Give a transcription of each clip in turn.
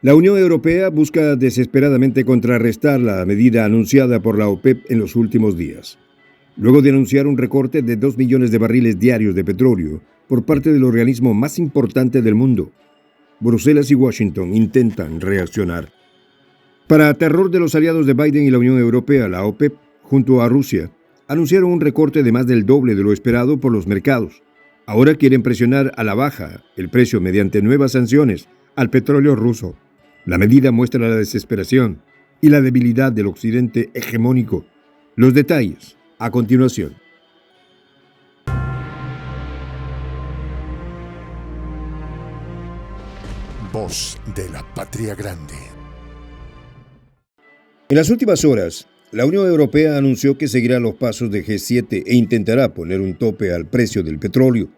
La Unión Europea busca desesperadamente contrarrestar la medida anunciada por la OPEP en los últimos días, luego de anunciar un recorte de 2 millones de barriles diarios de petróleo por parte del organismo más importante del mundo. Bruselas y Washington intentan reaccionar. Para terror de los aliados de Biden y la Unión Europea, la OPEP, junto a Rusia, anunciaron un recorte de más del doble de lo esperado por los mercados. Ahora quieren presionar a la baja el precio mediante nuevas sanciones al petróleo ruso. La medida muestra la desesperación y la debilidad del occidente hegemónico. Los detalles, a continuación. Voz de la Patria Grande. En las últimas horas, la Unión Europea anunció que seguirá los pasos de G7 e intentará poner un tope al precio del petróleo,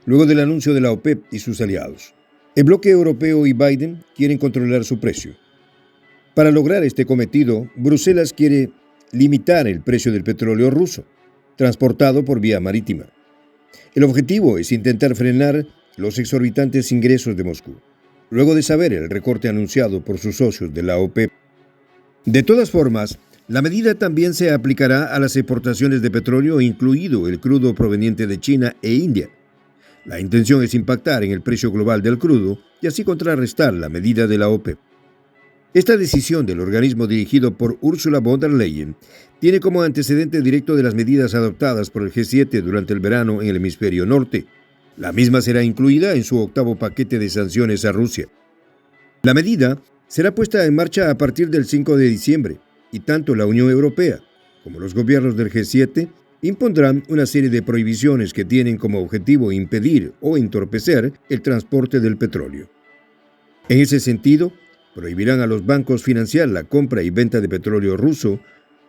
luego del anuncio de la OPEP y sus aliados. El bloque europeo y Biden quieren controlar su precio. Para lograr este cometido, Bruselas quiere limitar el precio del petróleo ruso, transportado por vía marítima. El objetivo es intentar frenar los exorbitantes ingresos de Moscú, luego de saber el recorte anunciado por sus socios de la OPEP. De todas formas, la medida también se aplicará a las exportaciones de petróleo, incluido el crudo proveniente de China e India. La intención es impactar en el precio global del crudo y así contrarrestar la medida de la OPEP. Esta decisión del organismo dirigido por Ursula von der Leyen tiene como antecedente directo de las medidas adoptadas por el G7 durante el verano en el hemisferio norte. La misma será incluida en su octavo paquete de sanciones a Rusia. La medida será puesta en marcha a partir del 5 de diciembre y tanto la Unión Europea como los gobiernos del G7 impondrán una serie de prohibiciones que tienen como objetivo impedir o entorpecer el transporte del petróleo. En ese sentido, prohibirán a los bancos financiar la compra y venta de petróleo ruso,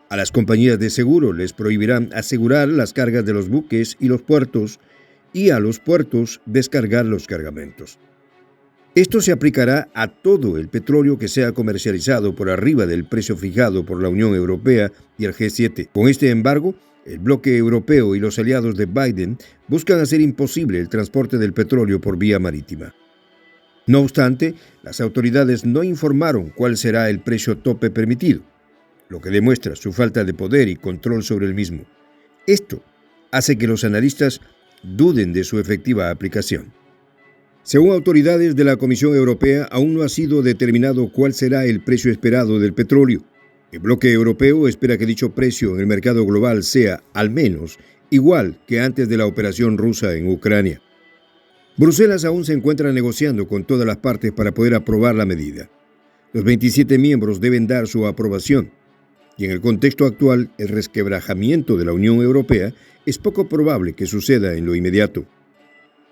a las compañías de seguro les prohibirán asegurar las cargas de los buques y los puertos, y a los puertos descargar los cargamentos. Esto se aplicará a todo el petróleo que sea comercializado por arriba del precio fijado por la Unión Europea y el G7. Con este embargo, el bloque europeo y los aliados de Biden buscan hacer imposible el transporte del petróleo por vía marítima. No obstante, las autoridades no informaron cuál será el precio tope permitido, lo que demuestra su falta de poder y control sobre el mismo. Esto hace que los analistas duden de su efectiva aplicación. Según autoridades de la Comisión Europea, aún no ha sido determinado cuál será el precio esperado del petróleo. El bloque europeo espera que dicho precio en el mercado global sea, al menos, igual que antes de la operación rusa en Ucrania. Bruselas aún se encuentra negociando con todas las partes para poder aprobar la medida. Los 27 miembros deben dar su aprobación, y en el contexto actual, el resquebrajamiento de la Unión Europea es poco probable que suceda en lo inmediato.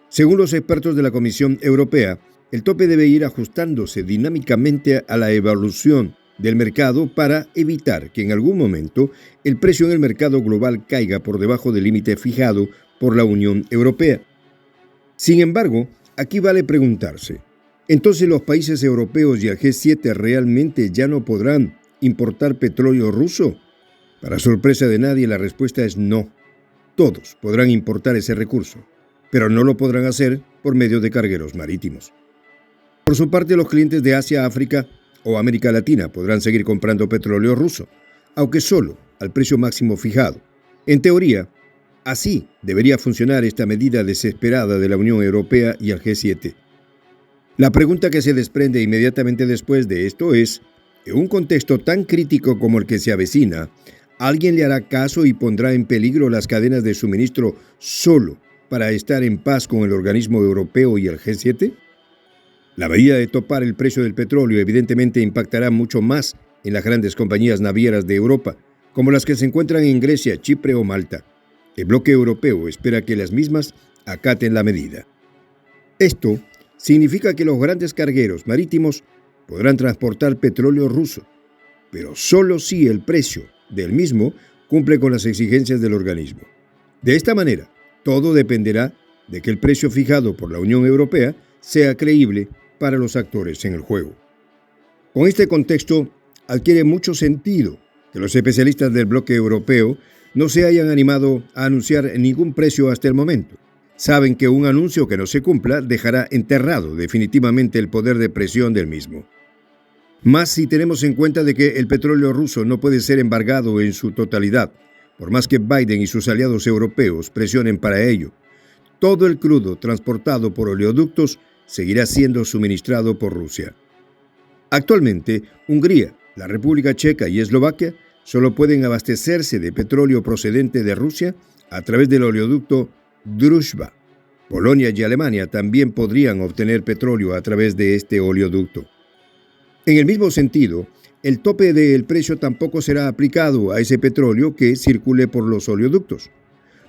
Según los expertos de la Comisión Europea, el tope debe ir ajustándose dinámicamente a la evolución del mercado para evitar que en algún momento el precio en el mercado global caiga por debajo del límite fijado por la Unión Europea. Sin embargo, aquí vale preguntarse, ¿entonces los países europeos y el G7 realmente ya no podrán importar petróleo ruso? Para sorpresa de nadie, la respuesta es no. Todos podrán importar ese recurso, pero no lo podrán hacer por medio de cargueros marítimos. Por su parte, los clientes de Asia, África o América Latina podrán seguir comprando petróleo ruso, aunque solo al precio máximo fijado. En teoría, así debería funcionar esta medida desesperada de la Unión Europea y el G7. La pregunta que se desprende inmediatamente después de esto es, en un contexto tan crítico como el que se avecina, ¿alguien le hará caso y pondrá en peligro las cadenas de suministro solo para estar en paz con el organismo europeo y el G7? La medida de topar el precio del petróleo evidentemente impactará mucho más en las grandes compañías navieras de Europa, como las que se encuentran en Grecia, Chipre o Malta. El bloque europeo espera que las mismas acaten la medida. Esto significa que los grandes cargueros marítimos podrán transportar petróleo ruso, pero solo si el precio del mismo cumple con las exigencias del organismo. De esta manera, todo dependerá de que el precio fijado por la Unión Europea sea creíble para los actores en el juego. Con este contexto, adquiere mucho sentido que los especialistas del bloque europeo no se hayan animado a anunciar ningún precio hasta el momento. Saben que un anuncio que no se cumpla dejará enterrado definitivamente el poder de presión del mismo. Más si tenemos en cuenta de que el petróleo ruso no puede ser embargado en su totalidad, por más que Biden y sus aliados europeos presionen para ello. Todo el crudo transportado por oleoductos seguirá siendo suministrado por Rusia. Actualmente, Hungría, la República Checa y Eslovaquia solo pueden abastecerse de petróleo procedente de Rusia a través del oleoducto Druzhba. Polonia y Alemania también podrían obtener petróleo a través de este oleoducto. En el mismo sentido, el tope del precio tampoco será aplicado a ese petróleo que circule por los oleoductos.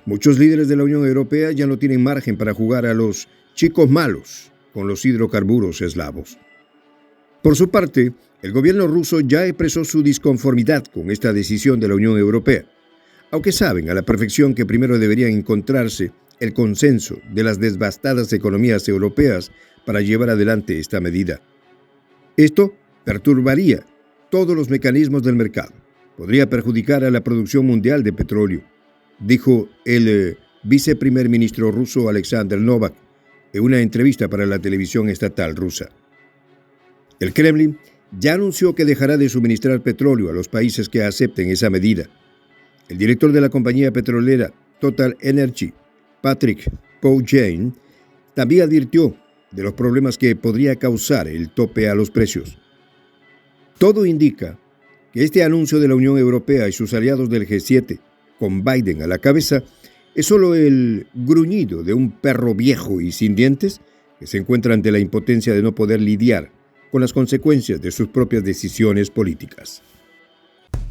Muchos líderes de la Unión Europea ya no tienen margen para jugar a los chicos malos con los hidrocarburos eslavos. Por su parte, el gobierno ruso ya expresó su disconformidad con esta decisión de la Unión Europea, aunque saben a la perfección que primero debería encontrarse el consenso de las devastadas economías europeas para llevar adelante esta medida. Esto perturbaría todos los mecanismos del mercado, podría perjudicar a la producción mundial de petróleo, dijo el viceprimer ministro ruso Alexander Novak en una entrevista para la televisión estatal rusa. El Kremlin ya anunció que dejará de suministrar petróleo a los países que acepten esa medida. El director de la compañía petrolera Total Energy, Patrick Pouyanné, también advirtió de los problemas que podría causar el tope a los precios. Todo indica que este anuncio de la Unión Europea y sus aliados del G7, con Biden a la cabeza, es solo el gruñido de un perro viejo y sin dientes que se encuentra ante la impotencia de no poder lidiar con las consecuencias de sus propias decisiones políticas.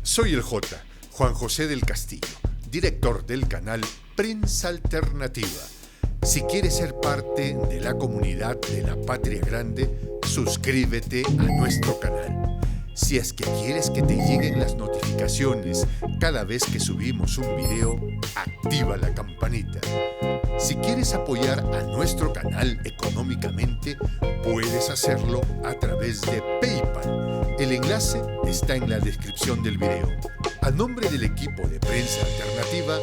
Soy el Juan José del Castillo, director del canal Prensa Alternativa. Si quieres ser parte de la comunidad de la Patria Grande, suscríbete a nuestro canal. Si es que quieres que te lleguen las notificaciones cada vez que subimos un video, activa la campanita. Si quieres apoyar a nuestro canal económicamente, puedes hacerlo a través de PayPal. El enlace está en la descripción del video. A nombre del equipo de Prensa Alternativa,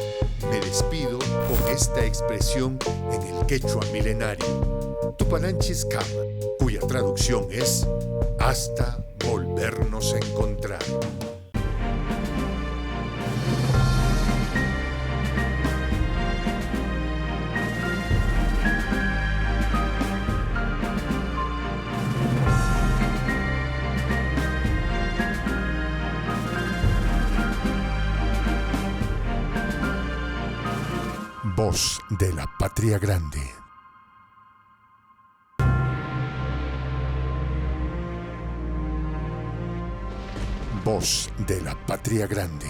me despido con esta expresión en el quechua milenario, Tupananchis Kama, cuya traducción es hasta volvernos a encontrar. Voz de la Patria Grande. Voz de la Patria Grande.